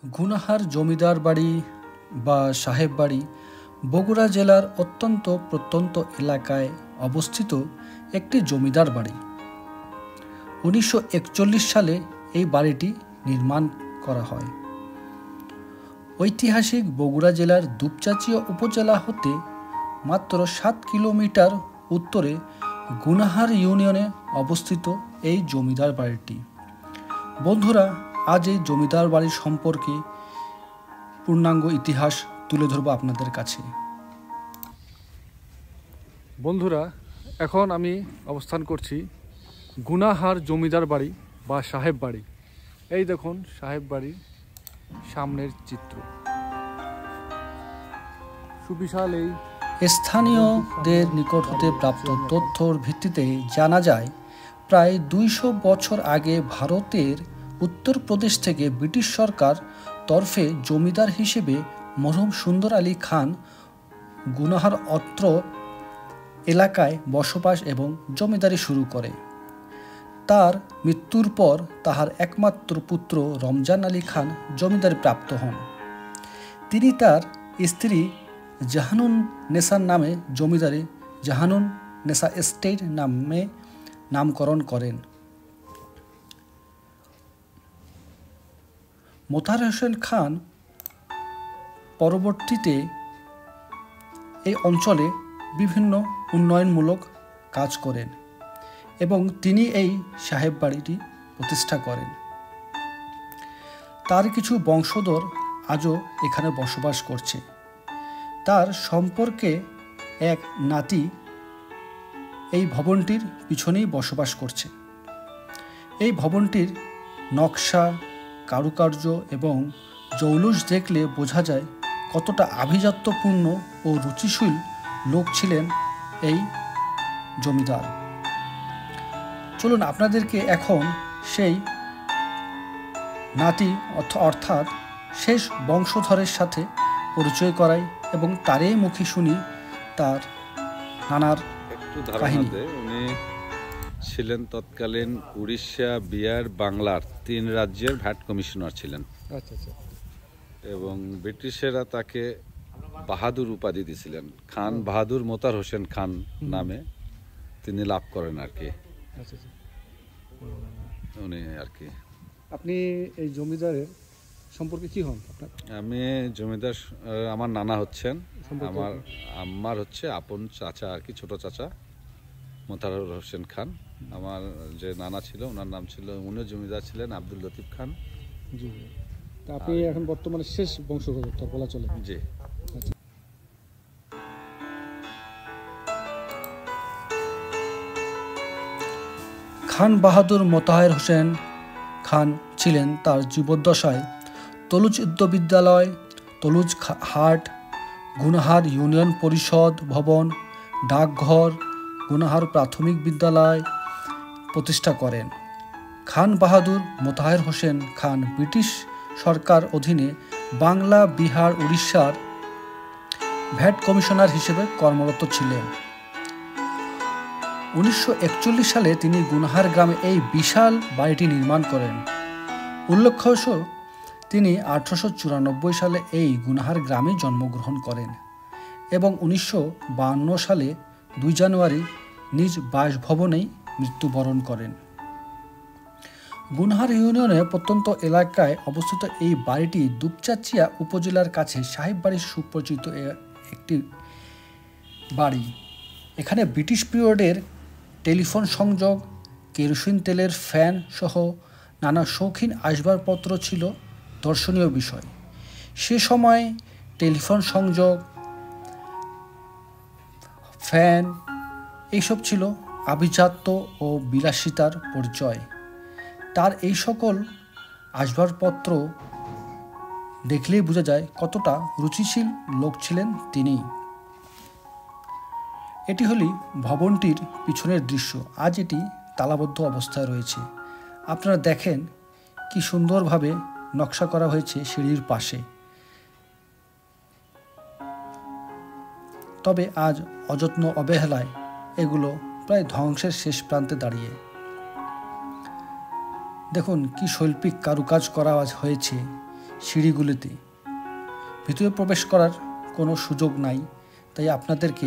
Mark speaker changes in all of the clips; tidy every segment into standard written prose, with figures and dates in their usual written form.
Speaker 1: গুনাহার জমিদার বাড়ি বা সাহেব বাড়ি বগুড়া জেলার অত্যন্ত প্রত্যন্ত এলাকায় অবস্থিত একটি জমিদার বাড়ি। 1941 সালে এই বাড়িটি নির্মাণ করা হয়। ঐতিহাসিক বগুড়া জেলার দুপচাঁচিয়া উপজেলা হতে মাত্র 7 কিলোমিটার উত্তরে গুনাহার ইউনিয়নে অবস্থিত এই জমিদার বাড়িটি। বন্ধুরা, আজ এই জমিদার বাড়ি সম্পর্কে পূর্ণাঙ্গ ইতিহাস তুলে ধরব আপনাদের কাছে। বন্ধুরা, এখন আমি অবস্থান করছি গুনাহার জমিদার বাড়ি বা সাহেব বাড়ি। এই দেখুন সাহেব বাড়ির সামনের চিত্র। সুবিশাল এই স্থানীয়দের নিকট হতে প্রাপ্ত তথ্যর ভিত্তিতে জানা যায়, প্রায় 200 বছর আগে ভারতের উত্তরপ্রদেশ থেকে ব্রিটিশ সরকার তরফে জমিদার হিসেবে মরহুম সুন্দর আলী খান গুনাহার অত্র এলাকায় বসবাস এবং জমিদারি শুরু করে। তার মৃত্যুর পর তাহার একমাত্র পুত্র রমজান আলী খান জমিদারি প্রাপ্ত হন। তিনি তার স্ত্রী জাহানুন নেসার নামে জমিদারি জাহানুন নেসা এস্টেট নামে নামকরণ করেন। মোতাহার হোসেন খান পরবর্তীতে এই অঞ্চলে বিভিন্ন উন্নয়নমূলক কাজ করেন এবং তিনি এই সাহেব বাড়িটি প্রতিষ্ঠা করেন। তার কিছু বংশধর আজও এখানে বসবাস করছে। তার সম্পর্কে এক নাতি এই ভবনটির পিছনেই বসবাস করছে। এই ভবনটির নকশা, কারুকার্য এবং জৌলুস দেখলে বোঝা যায় কতটা আভিজাত্যপূর্ণ ও রুচিশীল লোক ছিলেন এই জমিদার। চলুন আপনাদেরকে এখন সেই নাতি অর্থাৎ শেষ বংশধরের সাথে পরিচয় করাই এবং তারই মুখে শুনি তার নানার কাহিনী।
Speaker 2: উনি ছিলেন তৎকালীন উড়িষ্যা, বিহার, বাংলার 3 রাজ্যের ভ্যাট কমিশনার ছিলেন। এবং ব্রিটিশেরা তাকে বাহাদুর উপাধি দিয়েছিলেন। খান বাহাদুর মোতাহার হোসেন খান নামে তিনি লাভ করেন আর কি। উনি আর কি।
Speaker 1: আপনি এই জমিদারের সম্পর্কে কি হন?
Speaker 2: আমি জমিদার, আমার নানা হচ্ছেন, আমার আম্মার হচ্ছে আপন চাচা আর কি, ছোট চাচা মোতাহার হোসেন খান। আমার যে নানা ছিল ওনার নাম ছিল, উনিও জমিদার ছিলেন, আব্দুল লতিফ খান।
Speaker 1: জি, তা আপনি এখন বর্তমানে শেষ বংশধর বলা চলে?
Speaker 2: জি।
Speaker 1: খান বাহাদুর মোতাহার হোসেন খান ছিলেন তার জীবদ্দশায় তলুজ উচ্চ বিদ্যালয়, তলুজ হাট, গুনাহার ইউনিয়ন পরিষদ ভবন, ডাকঘর, গুনাহার প্রাথমিক বিদ্যালয় প্রতিষ্ঠা করেন। খান বাহাদুর মোতাহার হোসেন খান ব্রিটিশ সরকার অধীনে বাংলা, বিহার, উড়িষ্যার ভ্যাট কমিশনার হিসেবে কর্মরত ছিলেন। 1941 সালে তিনি গুনাহার গ্রামে এই বিশাল বাড়িটি নির্মাণ করেন। উল্লেখ্য, তিনি 1894 সালে এই গুনাহার গ্রামে জন্মগ্রহণ করেন এবং 1952 সালে 2 জানুয়ারি নিজ বাসভবনেই মৃত্যুবরণ করেন। গুনাহার ইউনিয়নের প্রত্যন্ত এলাকায় অবস্থিত এই বাড়িটি দুপচাঁচিয়া উপজেলার কাছে সাহেব বাড়ির সুপরিচিত একটি বাড়ি। এখানে ব্রিটিশ পিরিয়ডের টেলিফোন সংযোগ, কেরোসিন তেলের ফ্যান সহ নানা শৌখিন আসবাবপত্র ছিল দর্শনীয় বিষয়। সে সময় টেলিফোন সংযোগ, ফ্যান এইসব ছিল আভিজাত্য ও বিলাসিতার পরিচয়। তার এই সকল আসবাবপত্র দেখলেই বোঝা যায় কতটা রুচিশীল লোক ছিলেন তিনি। এটি হলো ভবনটির পিছনের দৃশ্য। আজ এটি তালাবদ্ধ অবস্থায় রয়েছে। আপনারা দেখেন কি সুন্দরভাবে নকশা করা হয়েছে সিঁড়ির পাশে। তবে আজ অযত্ন অবহেলায় এগুলো প্রায় ধ্বংসের শেষ প্রান্তে দাঁড়িয়ে। দেখুন কি শৈল্পিক কারুকাজ করা হয়েছে, সিঁড়িগুলিতে। ভিতরে প্রবেশ করার কোনো সুযোগ নাই, তাই আপনাদেরকে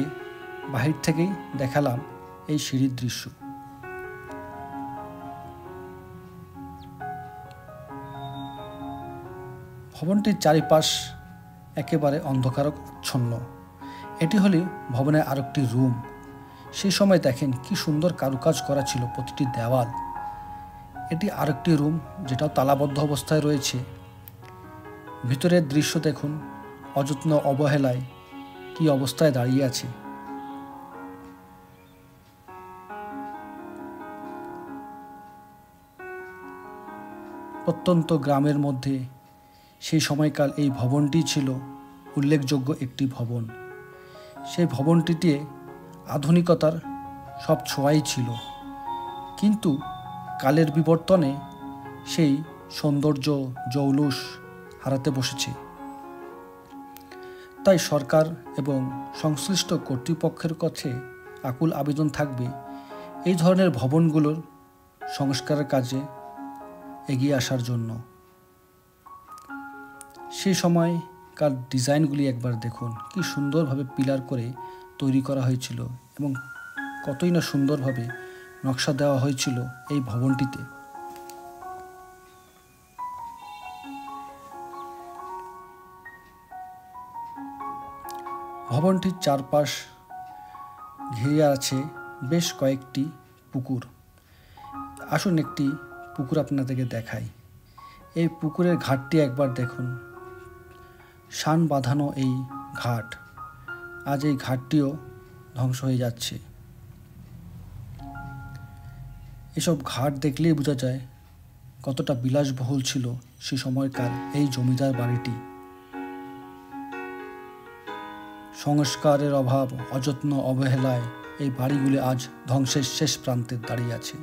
Speaker 1: বাহির থেকেই দেখালাম এই সিঁড়ির দৃশ্য। ভবনটির চারিপাশ একেবারে অন্ধকারাচ্ছন্ন। এটি হলো ভবনের আরেকটি রুম। সেই সময় দেখেন কি সুন্দর কারুকাজ করা ছিল প্রতিটি দেওয়াল। এটি আরেকটি রুম, যেটাও তালাবদ্ধ অবস্থায় রয়েছে। ভিতরের দৃশ্য দেখুন, অযত্ন অবহেলায় কি অবস্থায় দাঁড়িয়ে আছে। প্রত্যন্ত গ্রামের মধ্যে সেই সময়কাল এই ভবনটি ছিল উল্লেখযোগ্য একটি ভবন। সেই ভবনটিতে আধুনিকতার সব ছোঁয়াই ছিল, কিন্তু কালের বিবর্তনে সেই সৌন্দর্য জৌলুস হারাতে বসেছে। তাই সরকার এবং সংশ্লিষ্ট কর্তৃপক্ষের কাছে আকুল আবেদন থাকবে এই ধরনের ভবনগুলোর সংস্কারের কাজে এগিয়ে আসার জন্য। সেই সময়কার ডিজাইনগুলি একবার দেখুন, কি সুন্দরভাবে পিলার করে তৈরি করা হয়েছিল এবং কতই না সুন্দরভাবে নকশা দেওয়া হয়েছিল এই ভবনটিতে। ভবনটির চারপাশ ঘিরে আছে বেশ কয়েকটি পুকুর। আসুন একটি পুকুর আপনাদেরকে দেখাই। এই পুকুরের ঘাটটি একবার দেখুন, শান বাঁধানো এই ঘাট। আজ এই ঘাটটিও ধ্বংস হয়ে যাচ্ছে। এসব ঘাট দেখলেই বোঝা যায় কতটা বিলাসবহুল ছিল সে সময়কার এই জমিদার বাড়িটি। সংস্কারের অভাব, অযত্ন অবহেলায় এই বাড়িগুলি আজ ধ্বংসের শেষ প্রান্তে দাঁড়িয়ে আছে।